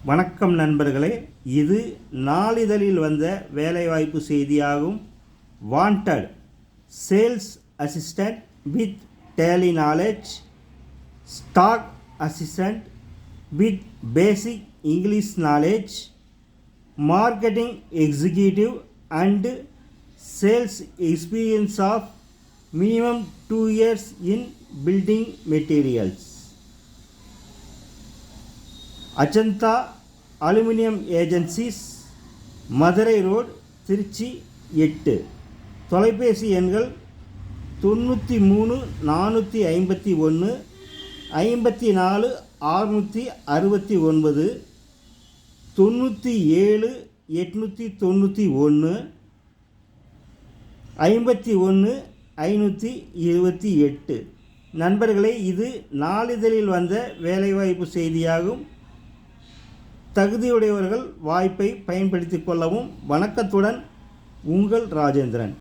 வணக்கம் நண்பர்களே, இது நாளிதழில் வந்த வேலைவாய்ப்பு செய்தியாகும். Wanted sales assistant with Tally knowledge, stock assistant with basic English knowledge, marketing executive and sales experience of minimum 2 years in building materials. Ajanta aluminium agencies, Madurai road, Trichy 8. தொலைபேசி எண்கள் 93 451 54 669, 97 891 51 528. நண்பர்களே, இது நாளிதழில் வந்த வேலைவாய்ப்பு செய்தியாகும். தகுதியுடையவர்கள் வாய்ப்பை பயன்படுத்திக் கொள்ளவும். வணக்கத்துடன், உங்கள் ராஜேந்திரன்.